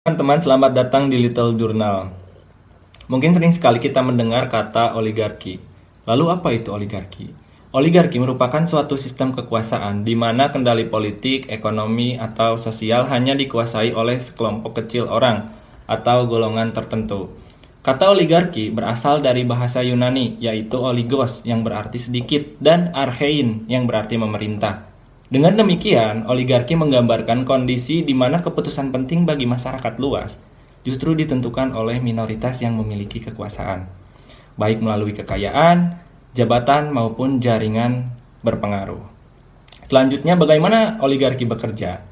Teman-teman, selamat datang di Little Journal. Mungkin sering sekali kita mendengar kata oligarki. Lalu apa itu oligarki? Oligarki merupakan suatu sistem kekuasaan di mana kendali politik, ekonomi, atau sosial hanya dikuasai oleh sekelompok kecil orang atau golongan tertentu. Kata oligarki berasal dari bahasa Yunani, yaitu oligos yang berarti sedikit dan archein yang berarti memerintah. Dengan demikian, oligarki menggambarkan kondisi di mana keputusan penting bagi masyarakat luas justru ditentukan oleh minoritas yang memiliki kekuasaan, baik melalui kekayaan, jabatan, maupun jaringan berpengaruh. Selanjutnya, bagaimana oligarki bekerja?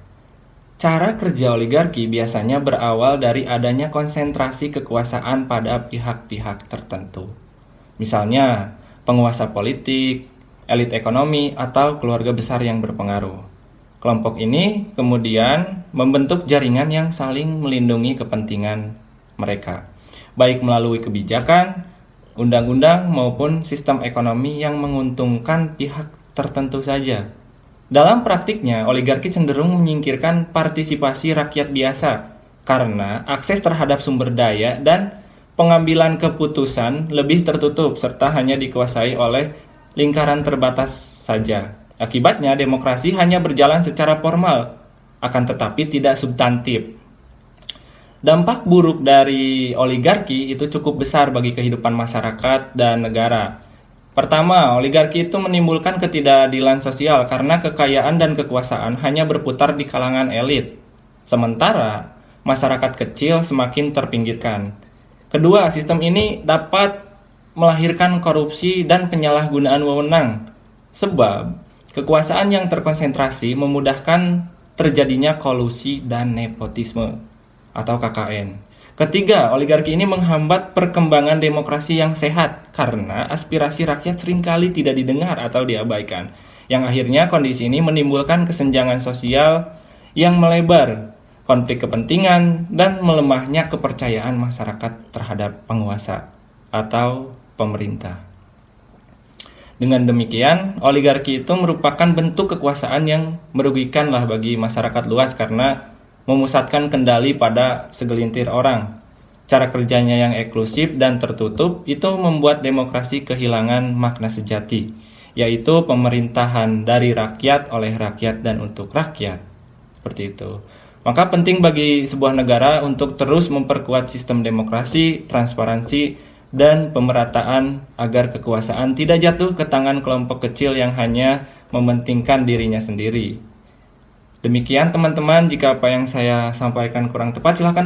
Cara kerja oligarki biasanya berawal dari adanya konsentrasi kekuasaan pada pihak-pihak tertentu. Misalnya, penguasa politik, elit ekonomi, atau keluarga besar yang berpengaruh. Kelompok ini kemudian membentuk jaringan yang saling melindungi kepentingan mereka, baik melalui kebijakan, undang-undang, maupun sistem ekonomi yang menguntungkan pihak tertentu saja. Dalam praktiknya, oligarki cenderung menyingkirkan partisipasi rakyat biasa karena akses terhadap sumber daya dan pengambilan keputusan lebih tertutup serta hanya dikuasai oleh lingkaran terbatas saja. Akibatnya, demokrasi hanya berjalan secara formal, akan tetapi tidak substantif. Dampak buruk dari oligarki itu cukup besar bagi kehidupan masyarakat dan negara. Pertama, oligarki itu menimbulkan ketidakadilan sosial karena kekayaan dan kekuasaan hanya berputar di kalangan elit. Sementara, masyarakat kecil semakin terpinggirkan. Kedua, sistem ini dapat melahirkan korupsi dan penyalahgunaan wewenang, sebab kekuasaan yang terkonsentrasi memudahkan terjadinya kolusi dan nepotisme atau KKN. Ketiga, oligarki ini menghambat perkembangan demokrasi yang sehat karena aspirasi rakyat seringkali tidak didengar atau diabaikan, yang akhirnya kondisi ini menimbulkan kesenjangan sosial yang melebar, konflik kepentingan, dan melemahnya kepercayaan masyarakat terhadap penguasa atau pemerintah. Dengan demikian, oligarki itu merupakan bentuk kekuasaan yang merugikan bagi masyarakat luas karena memusatkan kendali pada segelintir orang. Cara kerjanya yang eksklusif dan tertutup itu membuat demokrasi kehilangan makna sejati, yaitu pemerintahan dari rakyat, oleh rakyat, dan untuk rakyat. Seperti itu. Maka penting bagi sebuah negara untuk terus memperkuat sistem demokrasi, transparansi, dan pemerataan agar kekuasaan tidak jatuh ke tangan kelompok kecil yang hanya mementingkan dirinya sendiri. Demikian teman-teman, jika apa yang saya sampaikan kurang tepat silahkan